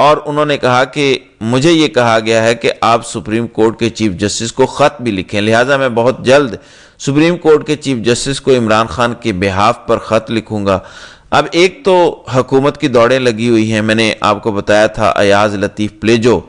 اور انہوں نے کہا کہ مجھے یہ کہا گیا ہے کہ آپ سپریم کورٹ کے چیف جسٹس کو خط بھی لکھیں، لہٰذا میں بہت جلد سپریم کورٹ کے چیف جسٹس کو عمران خان کے بہاف پر خط لکھوں گا۔ اب ایک تو حکومت کی دوڑیں لگی ہوئی ہیں، میں نے آپ کو بتایا تھا ایاز لطیف پلیجو،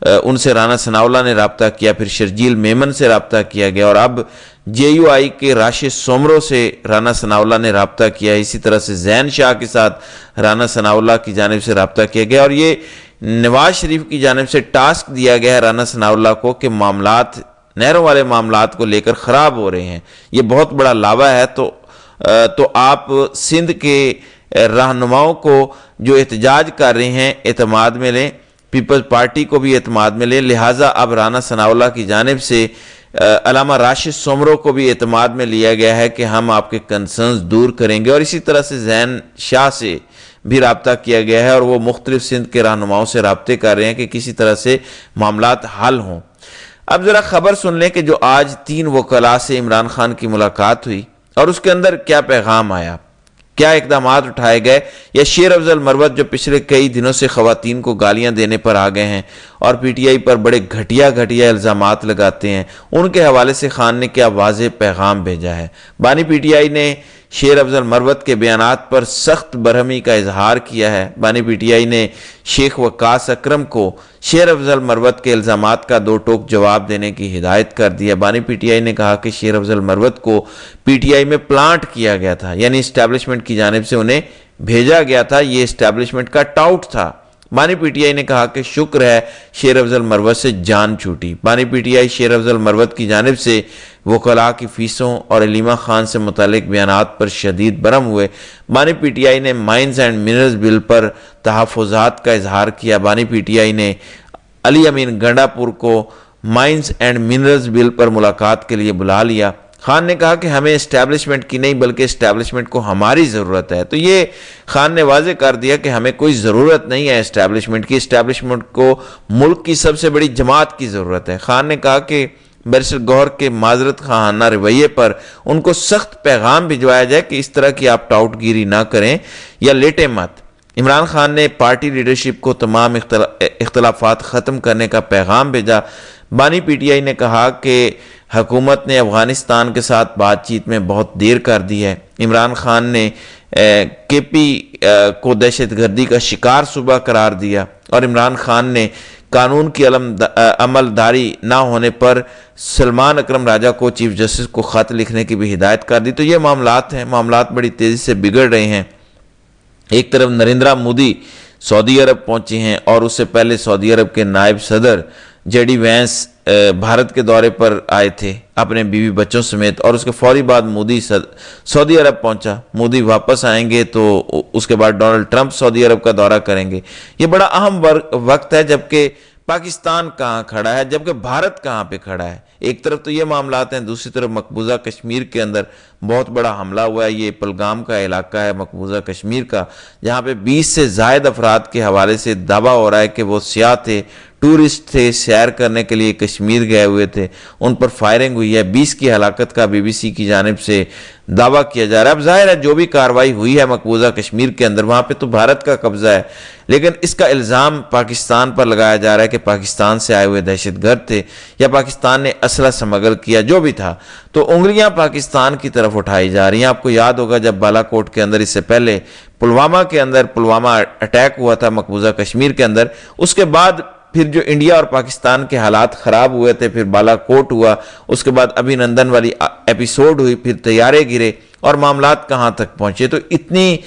ان سے رانا ثناءاللہ نے رابطہ کیا، پھر شرجیل میمن سے رابطہ کیا گیا، اور اب جے یو آئی کے راشد سومرو سے رانا ثناءاللہ نے رابطہ کیا، اسی طرح سے زین شاہ کے ساتھ رانا ثناءاللہ کی جانب سے رابطہ کیا گیا، اور یہ نواز شریف کی جانب سے ٹاسک دیا گیا ہے رانا ثناءاللہ کو کہ معاملات، نہروں والے معاملات کو لے کر خراب ہو رہے ہیں، یہ بہت بڑا لابہ ہے، تو آپ سندھ کے رہنماؤں کو جو احتجاج کر رہے ہیں اعتماد میں لیں، پیپلز پارٹی کو بھی اعتماد میں لیں، لہٰذا اب رانا ثناءاللہ کی جانب سے علامہ راشد سومرو کو بھی اعتماد میں لیا گیا ہے کہ ہم آپ کے کنسرنز دور کریں گے، اور اسی طرح سے زین شاہ سے بھی رابطہ کیا گیا ہے، اور وہ مختلف سندھ کے رہنماؤں سے رابطے کر رہے ہیں کہ کسی طرح سے معاملات حل ہوں۔ اب ذرا خبر سن لیں کہ جو آج 3 وکلاء سے عمران خان کی ملاقات ہوئی اور اس کے اندر کیا پیغام آیا، کیا اقدامات اٹھائے گئے، یا شیر افضل مروت جو پچھلے کئی دنوں سے خواتین کو گالیاں دینے پر آ گئے ہیں اور پی ٹی آئی پر بڑے گھٹیا الزامات لگاتے ہیں، ان کے حوالے سے خان نے کیا واضح پیغام بھیجا ہے۔ بانی پی ٹی آئی نے شیر افضل مروت کے بیانات پر سخت برہمی کا اظہار کیا ہے۔ بانی پی ٹی آئی نے شیخ وقاص اکرم کو شیر افضل مروت کے الزامات کا 2 ٹوک جواب دینے کی ہدایت کر دیا۔ بانی پی ٹی آئی نے کہا کہ شیر افضل مروت کو پی ٹی آئی میں پلانٹ کیا گیا تھا، یعنی اسٹیبلشمنٹ کی جانب سے انہیں بھیجا گیا تھا، یہ اسٹیبلشمنٹ کا ٹاؤٹ تھا۔ بانی پی ٹی آئی نے کہا کہ شکر ہے شیر افضل مروت سے جان چھوٹی۔ بانی پی ٹی آئی شیر افضل مروت کی جانب سے وکلاء کی فیسوں اور علیمہ خان سے متعلق بیانات پر شدید برہم ہوئے۔ بانی پی ٹی آئی نے مائنز اینڈ منرلز بل پر تحفظات کا اظہار کیا۔ بانی پی ٹی آئی نے علی امین گنڈا پور کو مائنز اینڈ منرلز بل پر ملاقات کے لیے بلا لیا۔ خان نے کہا کہ ہمیں اسٹیبلشمنٹ کی نہیں بلکہ اسٹیبلشمنٹ کو ہماری ضرورت ہے، تو یہ خان نے واضح کر دیا کہ ہمیں کوئی ضرورت نہیں ہے اسٹیبلشمنٹ کی، اسٹیبلشمنٹ کو ملک کی سب سے بڑی جماعت کی ضرورت ہے۔ خان نے کہا کہ بیرسٹر گوہر کے معذرت خواہانہ رویے پر ان کو سخت پیغام بھجوایا جائے کہ اس طرح کی آپ ٹاؤٹ گیری نہ کریں یا لیٹیں مت۔ عمران خان نے پارٹی لیڈرشپ کو تمام اختلافات ختم کرنے کا پیغام بھیجا۔ بانی پی ٹی آئی نے کہا کہ حکومت نے افغانستان کے ساتھ بات چیت میں بہت دیر کر دی ہے۔ عمران خان نے کے پی کو دہشت گردی کا شکار صوبہ قرار دیا، اور عمران خان نے قانون کی عمل داری نہ ہونے پر سلمان اکرم راجہ کو چیف جسٹس کو خط لکھنے کی بھی ہدایت کر دی۔ تو یہ معاملات ہیں، معاملات بڑی تیزی سے بگڑ رہے ہیں۔ ایک طرف نریندرا مودی سعودی عرب پہنچے ہیں، اور اس سے پہلے سعودی عرب کے نائب صدر جے ڈی وینس بھارت کے دورے پر آئے تھے اپنے بیوی بچوں سمیت، اور اس کے فوری بعد مودی سعودی عرب پہنچا۔ مودی واپس آئیں گے تو اس کے بعد ڈونلڈ ٹرمپ سعودی عرب کا دورہ کریں گے۔ یہ بڑا اہم وقت ہے، جبکہ پاکستان کہاں کھڑا ہے، جبکہ بھارت کہاں پہ کھڑا ہے۔ ایک طرف تو یہ معاملات ہیں، دوسری طرف مقبوضہ کشمیر کے اندر بہت بڑا حملہ ہوا ہے۔ یہ پلگام کا علاقہ ہے مقبوضہ کشمیر کا، جہاں پہ 20 سے زائد افراد کے حوالے سے دعویٰ ہو رہا ہے کہ وہ سیاح تھے، ٹورسٹ تھے، سیر کرنے کے لیے کشمیر گئے ہوئے تھے، ان پر فائرنگ ہوئی ہے۔ 20 کی ہلاکت کا بی بی سی کی جانب سے دعویٰ کیا جا رہا ہے۔ اب ظاہر ہے جو بھی کارروائی ہوئی ہے مقبوضہ کشمیر کے اندر، وہاں پہ تو بھارت کا قبضہ ہے، لیکن اس کا الزام پاکستان پر لگایا جا رہا ہے کہ پاکستان سے آئے ہوئے دہشت گرد تھے، یا پاکستان نے اسلحہ سمگل کیا، جو بھی تھا۔ تو انگلیاں پاکستان کی طرف اٹھائی جا رہی ہیں۔ آپ کو یاد ہوگا جب بالا کوٹ کے اندر، اس سے پہلے پلوامہ کے اندر پلوامہ اٹیک ہوا تھا مقبوضہ کشمیر کے اندر، اس کے بعد پھر جو انڈیا اور پاکستان کے حالات خراب ہوئے تھے، پھر بالا کوٹ ہوا، اس کے بعد ابھی نندن والی ایپیسوڈ ہوئی، پھر طیارے گرے، اور معاملات کہاں تک پہنچے۔ تو اتنی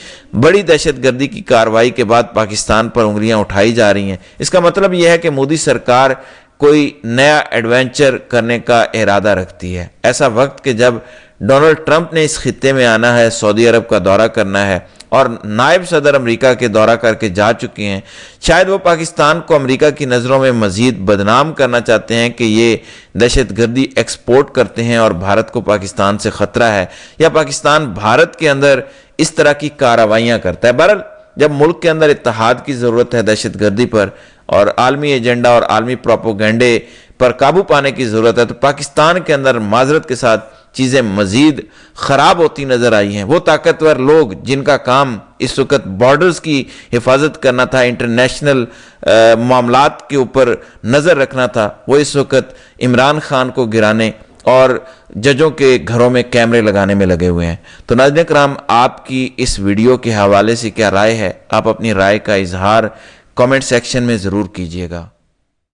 بڑی دہشت گردی کی کارروائی کے بعد پاکستان پر انگلیاں اٹھائی جا رہی ہیں۔ اس کا مطلب یہ ہے کہ مودی سرکار کوئی نیا ایڈونچر کرنے کا ارادہ رکھتی ہے۔ ایسا وقت کہ جب ڈونلڈ ٹرمپ نے اس خطے میں آنا ہے، سعودی عرب کا دورہ کرنا ہے، اور نائب صدر امریکہ کے دورہ کر کے جا چکے ہیں، شاید وہ پاکستان کو امریکہ کی نظروں میں مزید بدنام کرنا چاہتے ہیں کہ یہ دہشت گردی ایکسپورٹ کرتے ہیں اور بھارت کو پاکستان سے خطرہ ہے، یا پاکستان بھارت کے اندر اس طرح کی کارروائیاں کرتا ہے۔ بہرحال جب ملک کے اندر اتحاد کی ضرورت ہے دہشت گردی پر، اور عالمی ایجنڈا اور عالمی پروپیگنڈے پر قابو پانے کی ضرورت ہے، تو پاکستان کے اندر معذرت کے ساتھ چیزیں مزید خراب ہوتی نظر آئی ہیں۔ وہ طاقتور لوگ جن کا کام اس وقت بارڈرز کی حفاظت کرنا تھا، انٹرنیشنل معاملات کے اوپر نظر رکھنا تھا، وہ اس وقت عمران خان کو گرانے اور ججوں کے گھروں میں کیمرے لگانے میں لگے ہوئے ہیں۔ تو ناظرین کرام، آپ کی اس ویڈیو کے حوالے سے کیا رائے ہے؟ آپ اپنی رائے کا اظہار کامنٹ سیکشن میں ضرور کیجیے گا۔